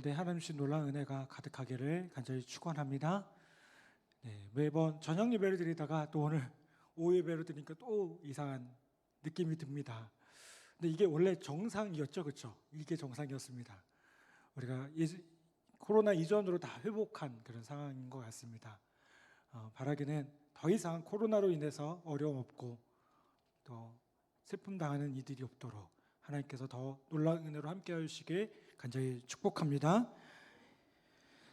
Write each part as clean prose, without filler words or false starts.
네, 하나님 주신 놀라운 은혜가 가득하기를 간절히 축원합니다. 네, 매번 저녁 예배를 드리다가 또 오늘 오후 예배를 드리니까 또 이상한 느낌이 듭니다. 근데 이게 원래 정상이었죠, 그렇죠? 이게 정상이었습니다. 우리가 코로나 이전으로 다 회복한 그런 상황인 것 같습니다. 바라기는 더 이상 코로나로 인해서 어려움 없고 또 슬픔 당하는 이들이 없도록 하나님께서 더 놀라운 은혜로 함께 하시길 간절히 축복합니다.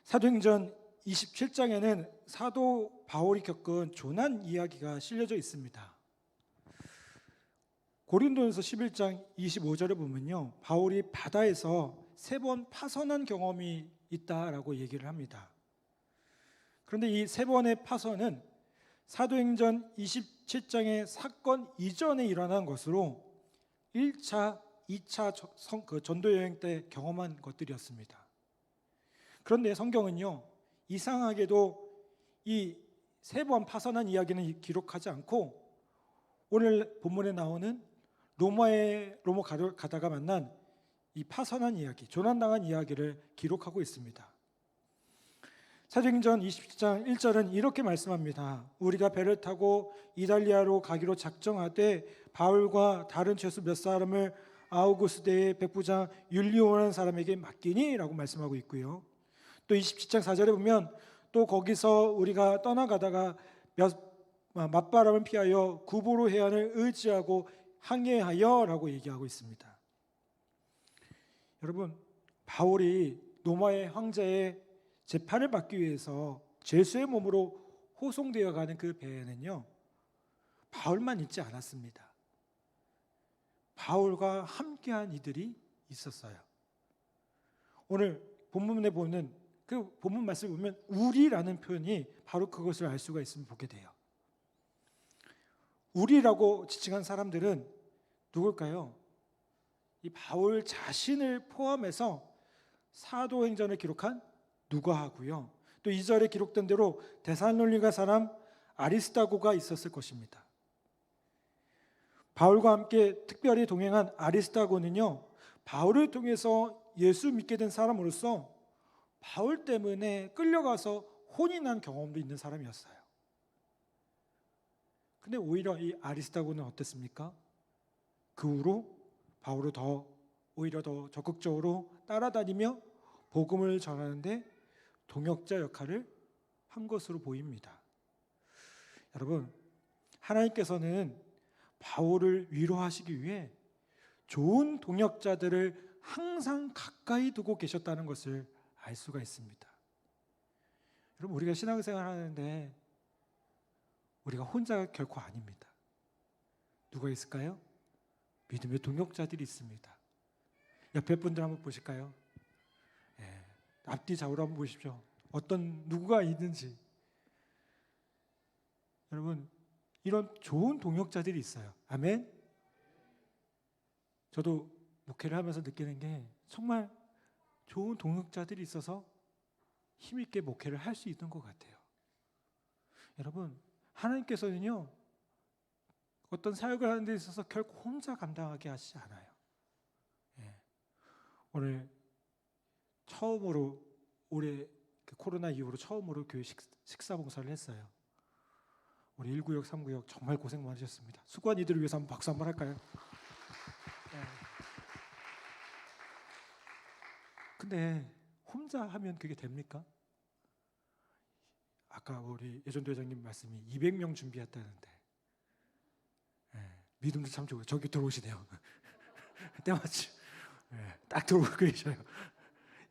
사도행전 27장에는 사도 바울이 겪은 조난 이야기가 실려져 있습니다. 고린도전서 11장 25절에 보면요, 바울이 바다에서 3번 파선한 경험이 있다라고 얘기를 합니다. 그런데 이 3번의 파선은 사도행전 27장의 사건 이전에 일어난 것으로 1차, 2차 전도 여행 때 경험한 것들이었습니다. 그런데 성경은요, 이상하게도 이 3번 파선한 이야기는 기록하지 않고 오늘 본문에 나오는 로마 가다가 만난 이 파선한 이야기, 조난당한 이야기를 기록하고 있습니다. 사도행전 27장 1절은 이렇게 말씀합니다. 우리가 배를 타고 이달리아로 가기로 작정하되 바울과 다른 죄수 몇 사람을 아우구스대의 백부장 율리오라는 사람에게 맡기니 라고 말씀하고 있고요. 또 27장 4절에 보면 또 거기서 우리가 떠나가다가 맞바람을 피하여 구보로 해안을 의지하고 항해하여 라고 얘기하고 있습니다. 여러분, 바울이 로마의 황제의 재판을 받기 위해서 죄수의 몸으로 호송되어 가는 그 배에는요, 바울만 있지 않았습니다. 바울과 함께한 이들이 있었어요. 오늘 본문에 보는 그 본문 말씀을 보면 우리라는 표현이 바로 그것을 알 수가 있으면 보게 돼요. 우리라고 지칭한 사람들은 누굴까요? 이 바울 자신을 포함해서 사도행전을 기록한 누가하고요, 또 2절에 기록된 대로 데살로니가 사람 아리스다고가 있었을 것입니다. 바울과 함께 특별히 동행한 아리스다고는요, 바울을 통해서 예수 믿게 된 사람으로서 바울 때문에 끌려가서 혼이 난 경험도 있는 사람이었어요. 근데 오히려 이 아리스다고는 어땠습니까? 그 후로 바울을 오히려 더 적극적으로 따라다니며 복음을 전하는데 동역자 역할을 한 것으로 보입니다. 여러분, 하나님께서는 바울을 위로하시기 위해 좋은 동역자들을 항상 가까이 두고 계셨다는 것을 알 수가 있습니다. 여러분, 우리가 신앙생활 하는데 우리가 혼자 결코 아닙니다. 누가 있을까요? 믿음의 동역자들이 있습니다. 옆에 분들 한번 보실까요? 앞뒤 좌우로 한번 보십시오. 누구가 있는지. 여러분, 이런 좋은 동역자들이 있어요. 아멘? 저도 목회를 하면서 느끼는 게 정말 좋은 동역자들이 있어서 힘있게 목회를 할 수 있는 것 같아요. 여러분, 하나님께서는요, 어떤 사역을 하는 데 있어서 결코 혼자 감당하게 하시지 않아요. 오늘 처음으로 올해 코로나 이후로 처음으로 교회 식사 봉사를 했어요. 우리 1구역, 3구역 정말 고생 많으셨습니다. 수고한 이들을 위해서 한번 박수 한번 할까요? 근데 혼자 하면 그게 됩니까? 아까 우리 예전도 회장님 말씀이 200명 준비했다는데, 믿음도 참 좋아요. 저기 들어오시네요. 때마침 딱 들어오고 계셔요.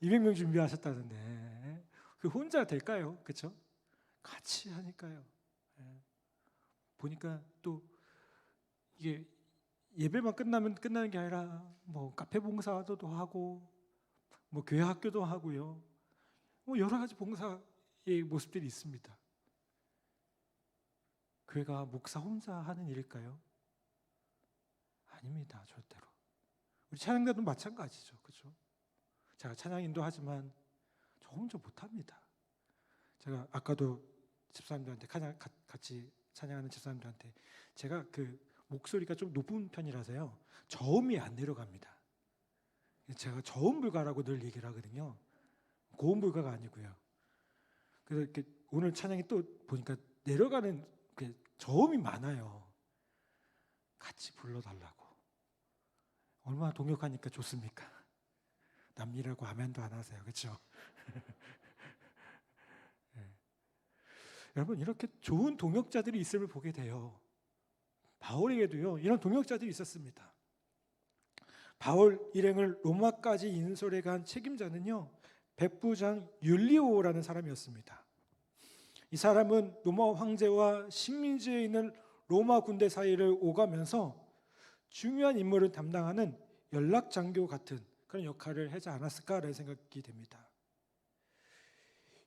200명 준비하셨다는데 그 혼자 될까요? 그렇죠? 같이 하니까요. 보니까 또 이게 예배만 끝나는 게 아니라 뭐 카페 봉사도 하고 뭐 교회 학교도 하고요. 뭐 여러 가지 봉사의 모습들이 있습니다. 교회가 목사 혼자 하는 일일까요? 아닙니다, 절대로. 우리 찬양가도 마찬가지죠, 그렇죠? 제가 찬양 인도하지만 저 혼자 못합니다. 제가 아까도 집사님들한테 같이 찬양하는 집사님들한테 제가 그 목소리가 좀 높은 편이라서요, 저음이 안 내려갑니다. 제가 저음 불가라고 늘 얘기를 하거든요. 고음 불가가 아니고요. 그래서 이렇게 오늘 찬양이 또 보니까 내려가는 저음이 많아요. 같이 불러달라고. 얼마나 동역하니까 좋습니까? 남이라고 아멘도 안 하세요, 그렇죠? 네. 여러분 이렇게 좋은 동역자들이 있음을 보게 돼요. 바울에게도요 이런 동역자들이 있었습니다. 바울 일행을 로마까지 인솔해 간 책임자는요 백부장 율리오라는 사람이었습니다. 이 사람은 로마 황제와 식민지에 있는 로마 군대 사이를 오가면서 중요한 임무를 담당하는 연락 장교 같은 그런 역할을 하지 않았을까라는 생각이 됩니다.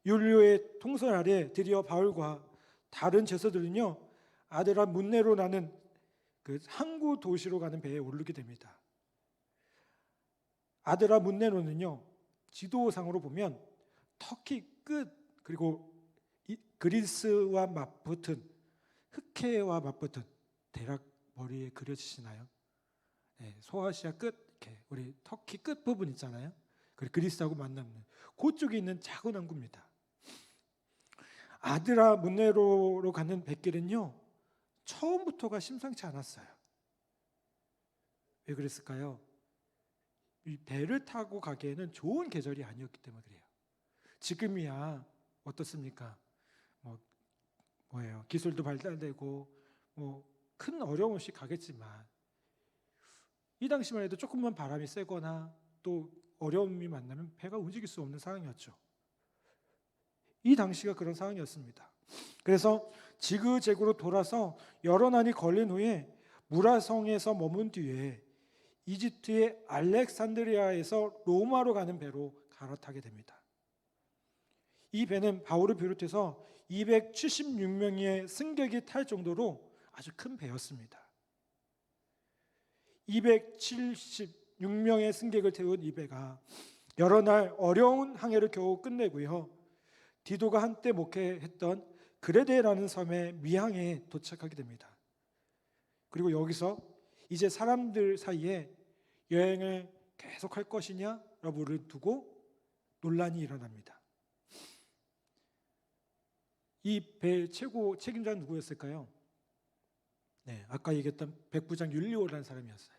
율리오의 통솔 아래 드디어 바울과 다른 제서들은요 아데라 문네로 나는 그 항구 도시로 가는 배에 오르게 됩니다. 아데라 문네로는요 지도상으로 보면 터키 끝 그리고 그리스와 맞붙은 흑해와 맞붙은 대략 머리에 그려지시나요? 네, 소아시아 끝 이렇게 우리 터키 끝 부분 있잖아요. 그리고 그리스하고 만나는 그쪽에 있는 작은 항구입니다. 아드라 문네로로 가는 백길은요 처음부터가 심상치 않았어요. 왜 그랬을까요? 이 배를 타고 가기에는 좋은 계절이 아니었기 때문에 그래요. 지금이야 어떻습니까? 뭐예요? 기술도 발달되고 큰 어려움 없이 가겠지만 이 당시만 해도 조금만 바람이 세거나 또 어려움이 만나면 배가 움직일 수 없는 상황이었죠. 이 당시가 그런 상황이었습니다. 그래서 지그재그로 돌아서 여러 날이 걸린 후에 무라성에서 머문 뒤에 이집트의 알렉산드리아에서 로마로 가는 배로 갈아타게 됩니다. 이 배는 바울을 비롯해서 276명의 승객이 탈 정도로 아주 큰 배였습니다. 276명의 승객을 태운 이 배가 여러 날 어려운 항해를 겨우 끝내고요. 디도가 한때 목회했던 그레데라는 섬의 미항에 도착하게 됩니다. 그리고 여기서 이제 사람들 사이에 여행을 계속할 것이냐를 두고 논란이 일어납니다. 이 배 최고 책임자는 누구였을까요? 네, 아까 얘기했던 백부장 율리오라는 사람이었어요.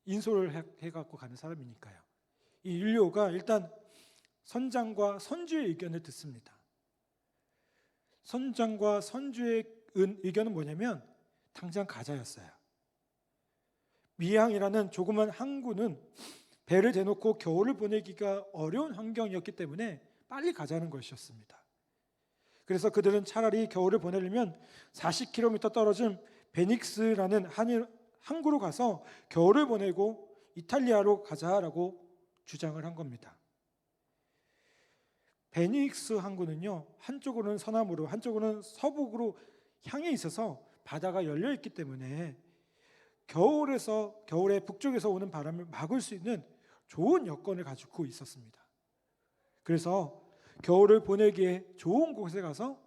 인솔을 해갖고 가는 사람이니까요. 이 율리오가 일단 선장과 선주의 의견을 듣습니다. 선장과 선주의 의견은 뭐냐면 당장 가자였어요. 미항이라는 조그만 항구는 배를 대놓고 겨울을 보내기가 어려운 환경이었기 때문에 빨리 가자는 것이었습니다. 그래서 그들은 차라리 겨울을 보내려면 40km 떨어진 베닉스라는 항구로 가서 겨울을 보내고 이탈리아로 가자라고 주장을 한 겁니다. 베닉스 항구는요 한쪽으로는 서남으로 한쪽으로는 서북으로 향해 있어서 바다가 열려 있기 때문에 겨울에 북쪽에서 오는 바람을 막을 수 있는 좋은 여건을 가지고 있었습니다. 그래서 겨울을 보내기에 좋은 곳에 가서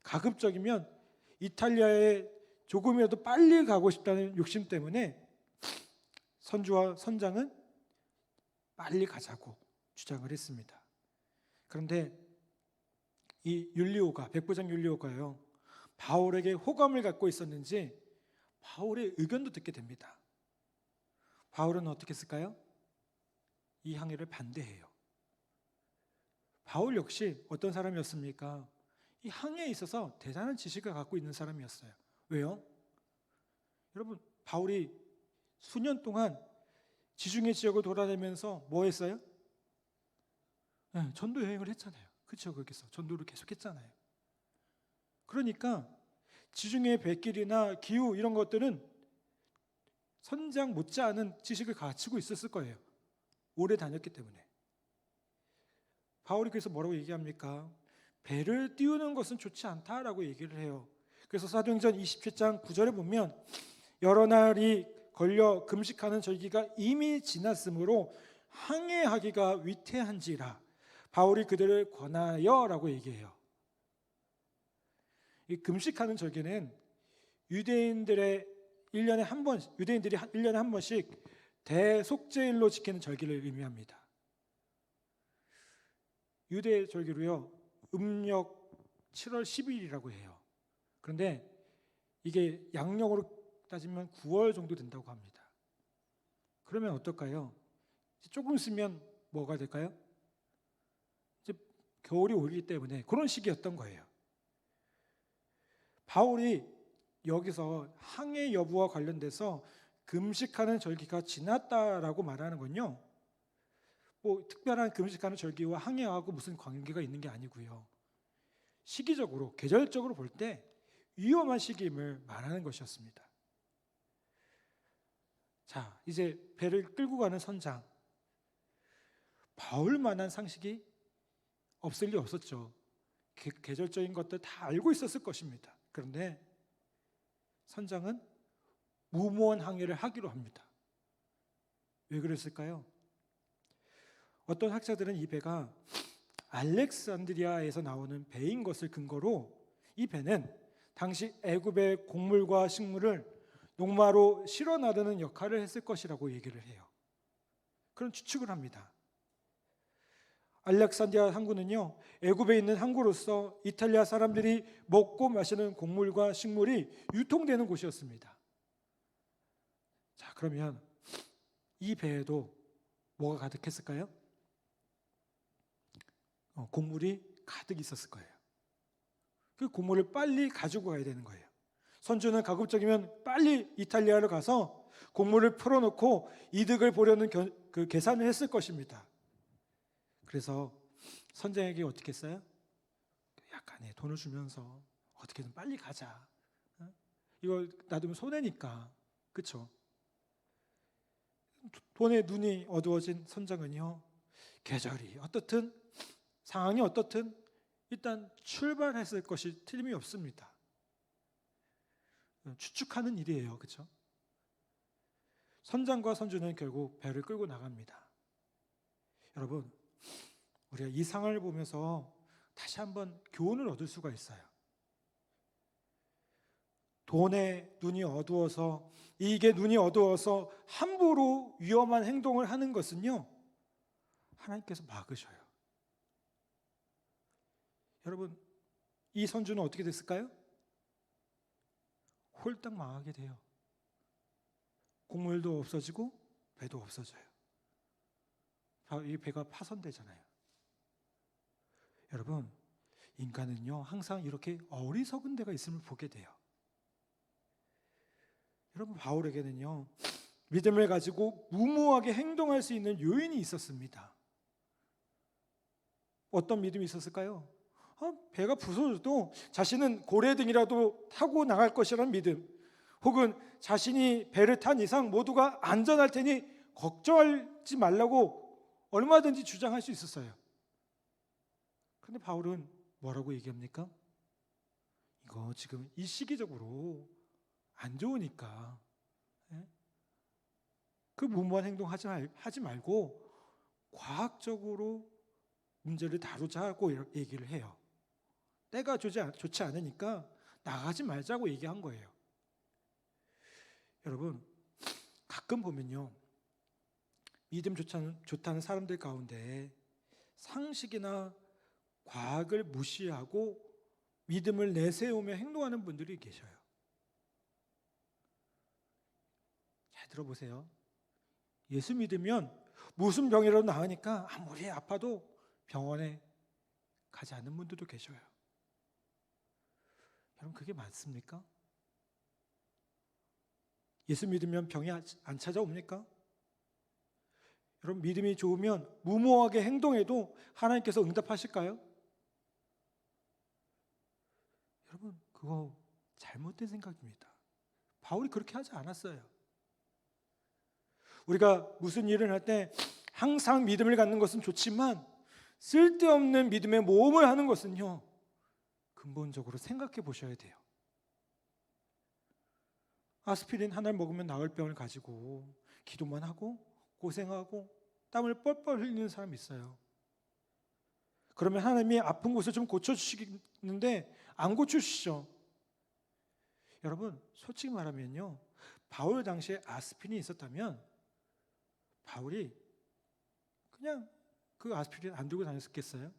가급적이면 이탈리아에 조금이라도 빨리 가고 싶다는 욕심 때문에 선주와 선장은 빨리 가자고 주장을 했습니다. 그런데 이 백부장 율리오가요 바울에게 호감을 갖고 있었는지 바울의 의견도 듣게 됩니다. 바울은 어떻게 했을까요? 이 항해를 반대해요. 바울 역시 어떤 사람이었습니까? 이 항해에 있어서 대단한 지식을 갖고 있는 사람이었어요. 왜요? 여러분 바울이 수년 동안 지중해 지역을 돌아다니면서 뭐 했어요? 네, 전도 여행을 했잖아요. 그렇죠? 거기서 전도를 계속했잖아요. 그러니까 지중해 백길이나 기후 이런 것들은 선장 못지않은 지식을 갖추고 있었을 거예요. 오래 다녔기 때문에. 바울이 그래서 뭐라고 얘기합니까? 배를 띄우는 것은 좋지 않다라고 얘기를 해요. 그래서 사도행전 27장 9절에 보면 여러 날이 걸려 금식하는 절기가 이미 지났으므로 항해하기가 위태한지라 바울이 그들을 권하여라고 얘기해요. 이 금식하는 절기는 유대인들이 1년에 한 번씩 대속죄일로 지키는 절기를 의미합니다. 유대 절기로요, 음력 7월 10일이라고 해요. 그런데 이게 양력으로 따지면 9월 정도 된다고 합니다. 그러면 어떨까요? 조금 있으면 뭐가 될까요? 이제 겨울이 오기 때문에 그런 시기였던 거예요. 바울이 여기서 항해 여부와 관련돼서 금식하는 절기가 지났다라고 말하는 건요, 뭐 특별한 금식하는 절기와 항해하고 무슨 관계가 있는 게 아니고요, 시기적으로 계절적으로 볼 때 위험한 시기임을 말하는 것이었습니다. 자, 이제 배를 끌고 가는 선장, 바울만한 상식이 없을 리 없었죠. 계절적인 것들 다 알고 있었을 것입니다. 그런데 선장은 무모한 항해를 하기로 합니다. 왜 그랬을까요? 어떤 학자들은 이 배가 알렉산드리아에서 나오는 배인 것을 근거로 이 배는 당시 애굽의 곡물과 식물을 농마로 실어 나르는 역할을 했을 것이라고 얘기를 해요. 그런 추측을 합니다. 알렉산드리아 항구는요, 애굽에 있는 항구로서 이탈리아 사람들이 먹고 마시는 곡물과 식물이 유통되는 곳이었습니다. 자, 그러면 이 배에도 뭐가 가득했을까요? 곡물이 가득 있었을 거예요. 그 곡물을 빨리 가지고 가야 되는 거예요. 선주는 가급적이면 빨리 이탈리아로 가서 곡물을 풀어놓고 이득을 보려는 그 계산을 했을 것입니다. 그래서 선장에게 어떻게 했어요? 약간의 돈을 주면서 어떻게든 빨리 가자. 이거 놔두면 손해니까. 그렇죠? 돈에 눈이 어두워진 선장은요, 계절이 어떻든 상황이 어떻든 일단 출발했을 것이 틀림이 없습니다. 추측하는 일이에요. 그렇죠? 선장과 선주는 결국 배를 끌고 나갑니다. 여러분, 우리가 이 상황을 보면서 다시 한번 교훈을 얻을 수가 있어요. 돈에 눈이 어두워서, 이익에 눈이 어두워서 함부로 위험한 행동을 하는 것은요, 하나님께서 막으셔요. 여러분, 이 선주는 어떻게 됐을까요? 홀딱 망하게 돼요. 곡물도 없어지고 배도 없어져요. 이 배가 파손되잖아요. 여러분, 인간은요, 항상 이렇게 어리석은 데가 있음을 보게 돼요. 여러분, 바울에게는요, 믿음을 가지고 무모하게 행동할 수 있는 요인이 있었습니다. 어떤 믿음이 있었을까요? 배가 부서져도 자신은 고래등이라도 타고 나갈 것이라는 믿음, 혹은 자신이 배를 탄 이상 모두가 안전할 테니 걱정하지 말라고 얼마든지 주장할 수 있었어요. 그런데 바울은 뭐라고 얘기합니까? 이거 지금 이 시기적으로 안 좋으니까 그 무모한 행동 하지 말고 과학적으로 문제를 다루자고 얘기를 해요. 때가 좋지 않으니까 나가지 말자고 얘기한 거예요. 여러분, 가끔 보면요, 믿음 좋다는 사람들 가운데 상식이나 과학을 무시하고 믿음을 내세우며 행동하는 분들이 계셔요. 잘 들어보세요. 예수 믿으면 무슨 병이라도 나으니까 아무리 아파도 병원에 가지 않는 분들도 계셔요. 여러분, 그게 맞습니까? 예수 믿으면 병이 안 찾아옵니까? 여러분, 믿음이 좋으면 무모하게 행동해도 하나님께서 응답하실까요? 여러분, 그거 잘못된 생각입니다. 바울이 그렇게 하지 않았어요. 우리가 무슨 일을 할 때 항상 믿음을 갖는 것은 좋지만 쓸데없는 믿음의 모험을 하는 것은요, 근본적으로 생각해 보셔야 돼요. 아스피린 하나를 먹으면 나을 병을 가지고 기도만 하고 고생하고 땀을 뻘뻘 흘리는 사람이 있어요. 그러면 하나님이 아픈 곳을 좀 고쳐주시는데 안 고쳐주시죠. 여러분, 솔직히 말하면요, 바울 당시에 아스피린이 있었다면 바울이 그냥 그 아스피린 안 들고 다녔겠어요?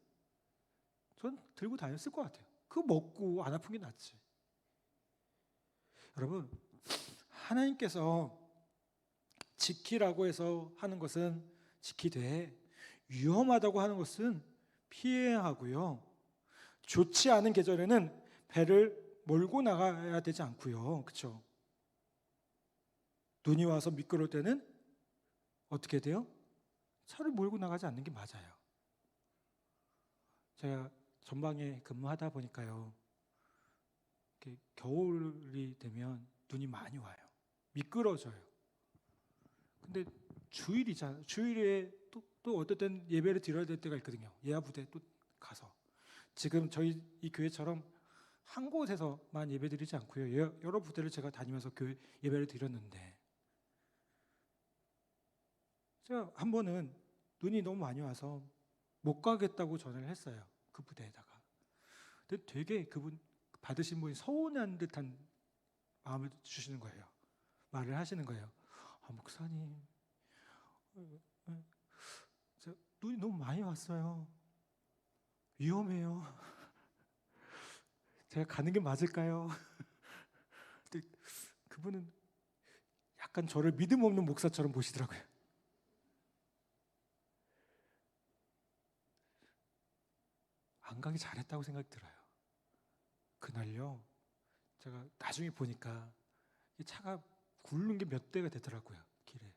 전 들고 다녔을 것 같아요. 그거 먹고 안 아픈 게 낫지. 여러분, 하나님께서 지키라고 해서 하는 것은 지키되 위험하다고 하는 것은 피해야 하고요. 좋지 않은 계절에는 배를 몰고 나가야 되지 않고요. 그렇죠? 눈이 와서 미끄러울 때는 어떻게 돼요? 차를 몰고 나가지 않는 게 맞아요. 제가 전방에 근무하다 보니까요. 겨울이 되면 눈이 많이 와요. 미끄러져요. 근데 주일이잖아요. 주일에 또 어떨 땐 예배를 드려야 될 때가 있거든요. 예하 부대 또 가서. 지금 저희 이 교회처럼 한 곳에서만 예배 드리지 않고요. 여러 부대를 제가 다니면서 교회 예배를 드렸는데 제가 한 번은 눈이 너무 많이 와서 못 가겠다고 전화를 했어요. 그 부대에다가. 근데 되게 그분 받으신 분이 서운한 듯한 마음을 주시는 거예요. 말을 하시는 거예요. 목사님, 눈이 너무 많이 왔어요. 위험해요. 제가 가는 게 맞을까요? 근데 그분은 약간 저를 믿음 없는 목사처럼 보시더라고요. 안 가기 잘했다고 생각이 들어요. 그날요, 제가 나중에 보니까 이 차가 굴른 게 몇 대가 되더라고요, 길에.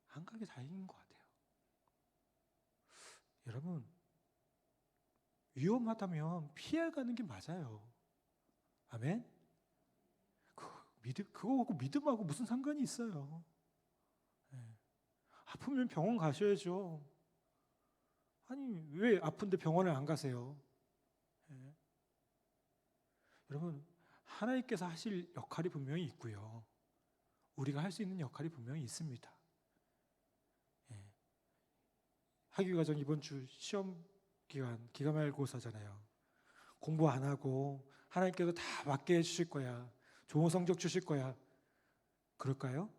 안 가기 다행인 것 같아요. 여러분, 위험하다면 피해가는 게 맞아요. 아멘? 그거하고 믿음하고 무슨 상관이 있어요? 네. 아프면 병원 가셔야죠. 아니, 왜 아픈데 병원을 안 가세요? 네. 여러분, 하나님께서 하실 역할이 분명히 있고요. 우리가 할 수 있는 역할이 분명히 있습니다. 네. 학위과정 이번 주 시험 기간 기말고사잖아요. 공부 안 하고 하나님께서 다 맞게 해주실 거야. 좋은 성적 주실 거야. 그럴까요?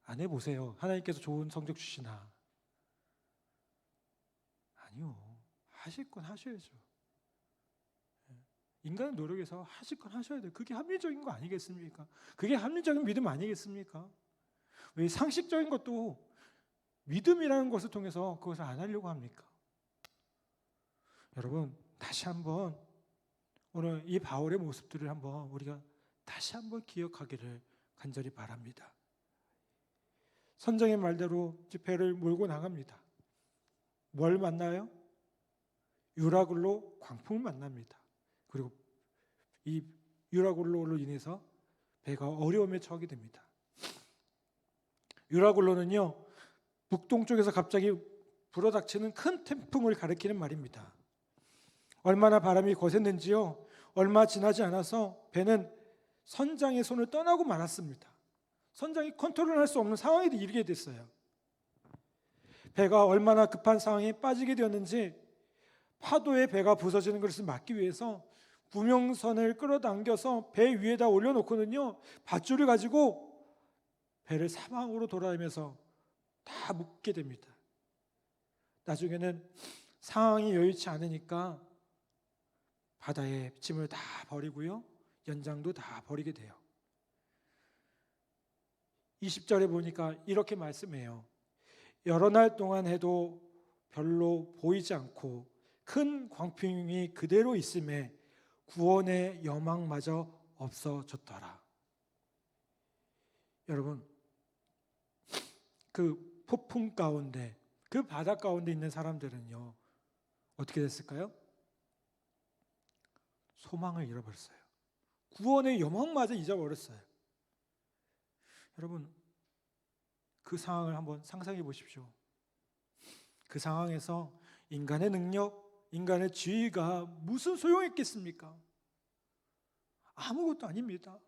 안 해보세요. 하나님께서 좋은 성적 주시나. 아니요. 하실 건 하셔야죠. 인간의 노력에서 하실 건 하셔야 돼요. 그게 합리적인 거 아니겠습니까? 그게 합리적인 믿음 아니겠습니까? 왜 상식적인 것도 믿음이라는 것을 통해서 그것을 안 하려고 합니까? 여러분, 다시 한번 오늘 이 바울의 모습들을 한번 우리가 다시 한번 기억하기를 간절히 바랍니다. 선장의 말대로 배를 몰고 나갑니다. 뭘 만나요? 유라굴로 광풍을 만납니다. 그리고 이 유라굴로로 인해서 배가 어려움에 처하게 됩니다. 유라굴로는요, 북동쪽에서 갑자기 불어닥치는 큰 태풍을 가리키는 말입니다. 얼마나 바람이 거셌는지요, 얼마 지나지 않아서 배는 선장의 손을 떠나고 말았습니다. 선장이 컨트롤할 수 없는 상황에 이르게 됐어요. 배가 얼마나 급한 상황에 빠지게 되었는지 파도에 배가 부서지는 것을 막기 위해서 구명선을 끌어당겨서 배 위에다 올려놓고는요, 밧줄을 가지고 배를 사방으로 돌아다니면서 다 묶게 됩니다. 나중에는 상황이 여의치 않으니까 바다에 짐을 다 버리고요, 연장도 다 버리게 돼요. 20절에 보니까 이렇게 말씀해요. 여러 날 동안 해도 별로 보이지 않고 큰 광풍이 그대로 있음에 구원의 여망마저 없어졌더라. 여러분, 그 폭풍 가운데, 그 바다 가운데 있는 사람들은요, 어떻게 됐을까요? 소망을 잃어버렸어요. 구원의 여망마저 잊어버렸어요. 여러분, 그 상황을 한번 상상해 보십시오. 그 상황에서 인간의 능력, 인간의 지위가 무슨 소용있겠습니까? 아무것도 아닙니다.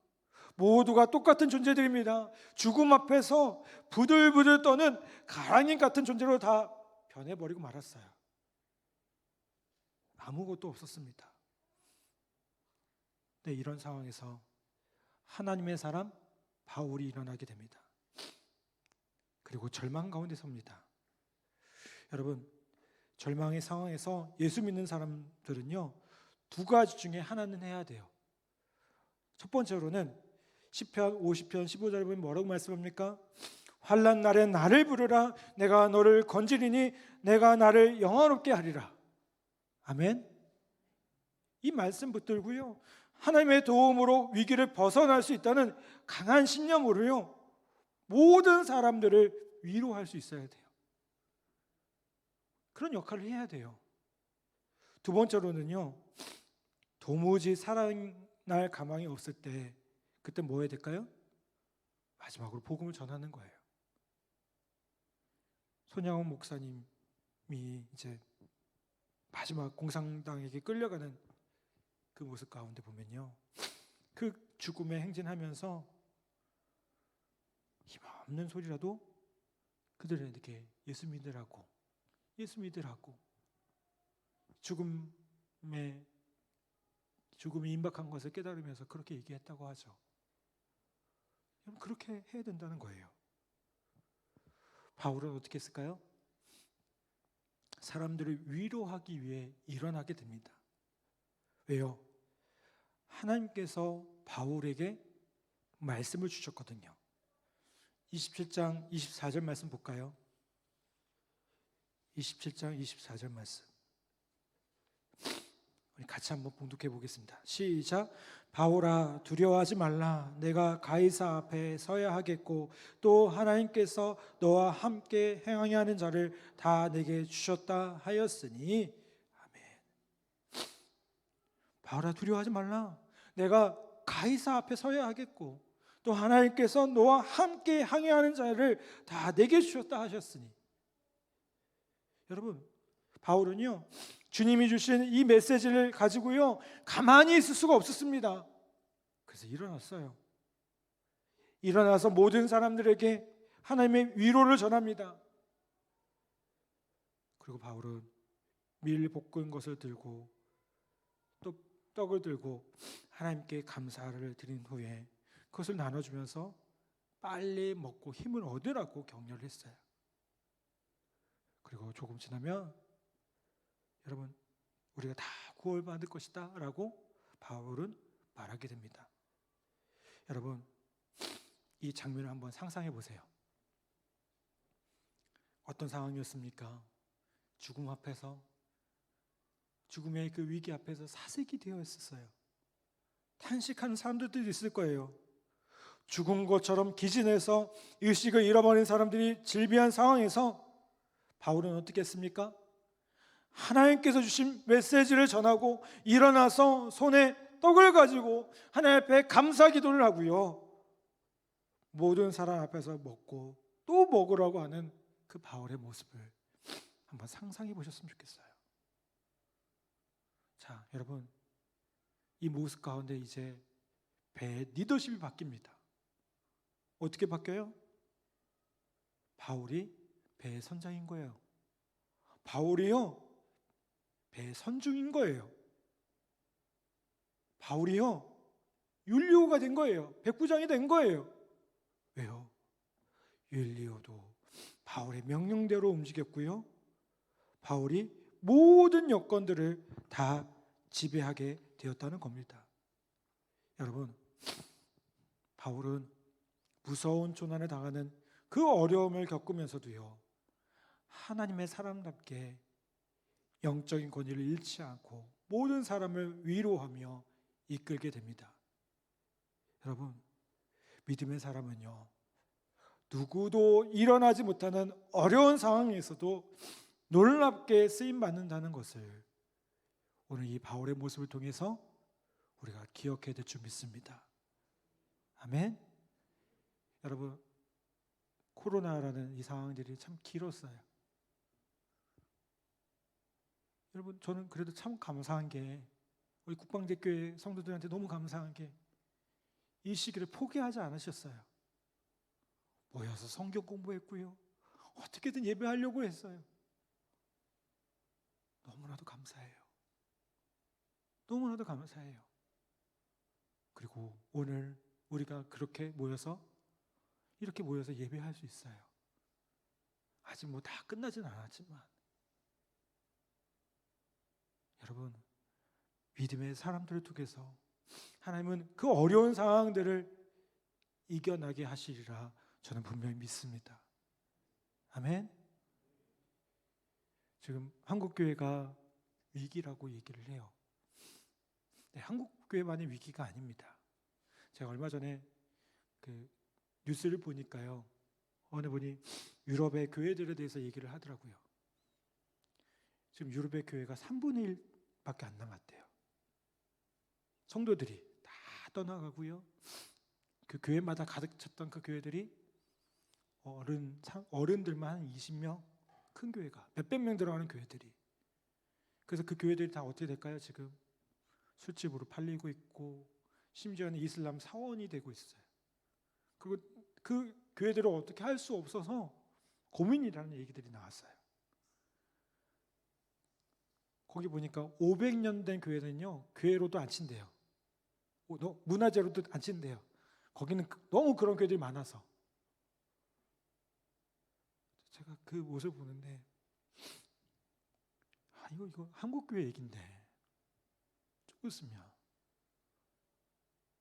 모두가 똑같은 존재들입니다. 죽음 앞에서 부들부들 떠는 가랑이 같은 존재로 다 변해버리고 말았어요. 아무것도 없었습니다. 네, 이런 상황에서 하나님의 사람 바울이 일어나게 됩니다. 그리고 절망 가운데 섭니다. 여러분, 절망의 상황에서 예수 믿는 사람들은요, 두 가지 중에 하나는 해야 돼요. 첫 번째로는 시편 50편 15절에 보면 뭐라고 말씀합니까? 환난 날에 나를 부르라. 내가 너를 건지리니 내가 나를 영화롭게 하리라. 아멘. 이 말씀 붙들고요, 하나님의 도움으로 위기를 벗어날 수 있다는 강한 신념으로요, 모든 사람들을 위로할 수 있어야 돼요. 그런 역할을 해야 돼요. 두 번째로는요, 도무지 살아날 가망이 없을 때 그때 뭐 해야 될까요? 마지막으로 복음을 전하는 거예요. 손양원 목사님이 이제 마지막 공산당에게 끌려가는 그 모습 가운데 보면요, 그 죽음에 행진하면서 힘없는 소리라도 그들에게 예수 믿으라고 죽음이 임박한 것을 깨달으면서 그렇게 얘기했다고 하죠. 여러분, 그렇게 해야 된다는 거예요. 바울은 어떻게 했을까요? 사람들을 위로하기 위해 일어나게 됩니다. 왜요? 하나님께서 바울에게 말씀을 주셨거든요. 27장 24절 말씀 볼까요? 27장 24절 말씀 우리 같이 한번 봉독해 보겠습니다. 시작. 바울아, 두려워하지 말라. 내가 가이사 앞에 서야 하겠고 또 하나님께서 너와 함께 행하게 하는 자를 다 내게 주셨다 하였으니. 아멘. 바울아, 두려워하지 말라. 내가 가이사 앞에 서야 하겠고 또 하나님께서 너와 함께 항해하는 자를 다 내게 주셨다 하셨으니. 여러분, 바울은요, 주님이 주신 이 메시지를 가지고요, 가만히 있을 수가 없었습니다. 그래서 일어났어요. 일어나서 모든 사람들에게 하나님의 위로를 전합니다. 그리고 바울은 밀 볶은 것을 들고 또 떡을 들고 하나님께 감사를 드린 후에 그것을 나눠주면서 빨리 먹고 힘을 얻으라고 격려를 했어요. 그리고 조금 지나면 여러분, 우리가 다 구원받을 것이다 라고 바울은 말하게 됩니다. 여러분, 이 장면을 한번 상상해 보세요. 어떤 상황이었습니까? 죽음 앞에서, 죽음의 그 위기 앞에서 사색이 되어 있었어요. 탄식하는 사람들도 있을 거예요. 죽은 것처럼 기진해서 의식을 잃어버린 사람들이 질비한 상황에서 바울은 어떻게 했습니까? 하나님께서 주신 메시지를 전하고 일어나서 손에 떡을 가지고 하나님 앞에 감사 기도를 하고요, 모든 사람 앞에서 먹고 또 먹으라고 하는 그 바울의 모습을 한번 상상해 보셨으면 좋겠어요. 자, 여러분, 이 모습 가운데 이제 배의 리더십이 바뀝니다. 어떻게 바뀌어요? 바울이 배의 선장인 거예요. 바울이요, 배의 선중인 거예요. 바울이요, 율리오가 된 거예요. 백부장이 된 거예요. 왜요? 율리오도 바울의 명령대로 움직였고요, 바울이 모든 여건들을 다 지배하게 되었다는 겁니다. 여러분, 바울은 무서운 조난을 당하는 그 어려움을 겪으면서도요, 하나님의 사람답게 영적인 권위를 잃지 않고 모든 사람을 위로하며 이끌게 됩니다. 여러분, 믿음의 사람은요, 누구도 일어나지 못하는 어려운 상황에서도 놀랍게 쓰임받는다는 것을 오늘 이 바울의 모습을 통해서 우리가 기억해야 될 줄 믿습니다. 아멘. 여러분, 코로나라는 이 상황들이 참 길었어요. 여러분, 저는 그래도 참 감사한 게, 우리 국방대교회 성도들한테 너무 감사한 게 이 시기를 포기하지 않으셨어요. 모여서 성경 공부했고요, 어떻게든 예배하려고 했어요. 너무나도 감사해요. 너무나도 감사해요. 그리고 오늘 우리가 이렇게 모여서 예배할 수 있어요. 아직 뭐 다 끝나진 않았지만 여러분, 믿음의 사람들을 통해서 하나님은 그 어려운 상황들을 이겨나게 하시리라 저는 분명히 믿습니다. 아멘. 지금 한국교회가 위기라고 얘기를 해요. 네, 한국교회만의 위기가 아닙니다. 제가 얼마 전에 그 뉴스를 보니까요, 어느 분이 유럽의 교회들에 대해서 얘기를 하더라고요. 지금 유럽의 교회가 3분의 1밖에 안 남았대요. 성도들이 다 떠나가고요. 그 교회마다 가득 찼던 그 교회들이 어른들만 한 20명, 큰 교회가 몇백 명 들어가는 교회들이. 그래서 그 교회들이 다 어떻게 될까요? 지금 술집으로 팔리고 있고 심지어는 이슬람 사원이 되고 있어요. 그리고 그 교회들을 어떻게 할 수 없어서 고민이라는 얘기들이 나왔어요. 거기 보니까 500년 된 교회는요, 교회로도 안 친대요. 문화재로도 안 친대요. 거기는 너무 그런 교회들이 많아서. 제가 그 모습을 보는데 이거 한국 교회 얘긴데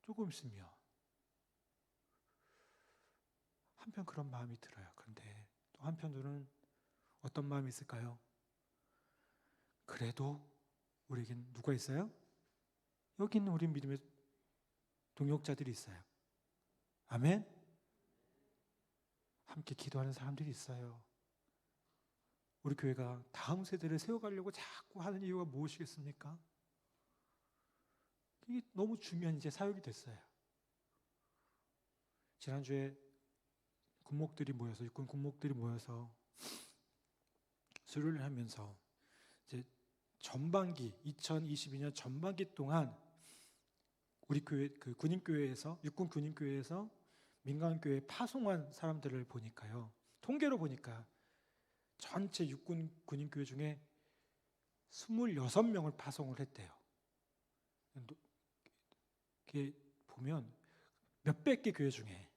조금 있으면 한편 그런 마음이 들어요. 그런데 또 한편으로는 어떤 마음이 있을까요? 그래도 우리에겐 누가 있어요? 여기 있는 우리 믿음의 동역자들이 있어요. 아멘? 함께 기도하는 사람들이 있어요. 우리 교회가 다음 세대를 세워가려고 자꾸 하는 이유가 무엇이겠습니까? 이게 너무 중요한 이제 사역이 됐어요. 지난주에 육군 군목들이 모여서 수료를 하면서 이제 전반기 2022년 전반기 동안 우리 교회 그 군인교회에서 육군 군인교회에서 민간교회에 파송한 사람들을 보니까요, 통계로 보니까 전체 육군 군인교회 중에 26명을 파송을 했대요. 이게 보면 몇백 개 교회 중에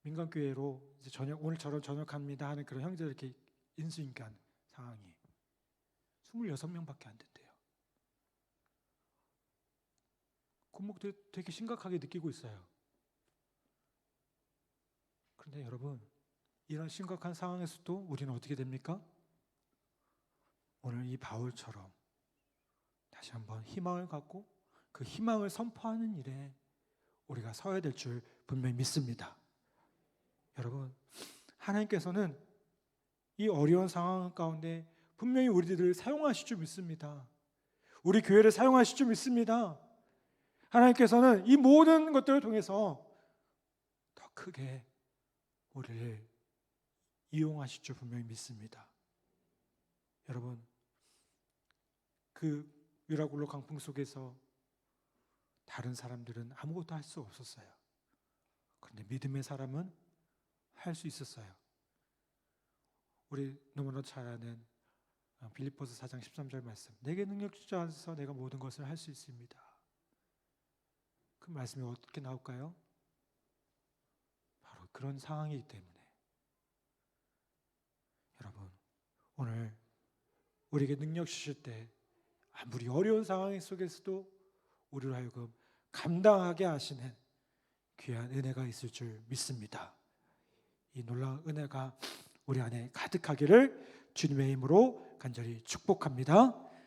민간교회로 이제 오늘 저런 전역합니다 하는 그런 형제들 이렇게 인수인간 상황이 26명밖에 안 된대요. 군목들이 되게 심각하게 느끼고 있어요. 그런데 여러분, 이런 심각한 상황에서도 우리는 어떻게 됩니까? 오늘 이 바울처럼 다시 한번 희망을 갖고 그 희망을 선포하는 일에 우리가 서야 될 줄 분명히 믿습니다. 여러분, 하나님께서는 이 어려운 상황 가운데 분명히 우리들을 사용하실 줄 믿습니다. 우리 교회를 사용하실 줄 믿습니다. 하나님께서는 이 모든 것들을 통해서 더 크게 우리를 이용하실 줄 분명히 믿습니다. 여러분, 그 유라굴로 강풍 속에서 다른 사람들은 아무것도 할 수 없었어요. 그런데 믿음의 사람은 할 수 있었어요. 우리 너무나 잘 아는 빌립보서 4장 13절 말씀, 내게 능력 주셔서 내가 모든 것을 할 수 있습니다. 그 말씀이 어떻게 나올까요? 바로 그런 상황이기 때문에. 여러분, 오늘 우리에게 능력 주실 때 아무리 어려운 상황 속에서도 우리로 하여금 감당하게 하시는 귀한 은혜가 있을 줄 믿습니다. 이 놀라운 은혜가 우리 안에 가득하기를 주님의 힘으로 간절히 축복합니다.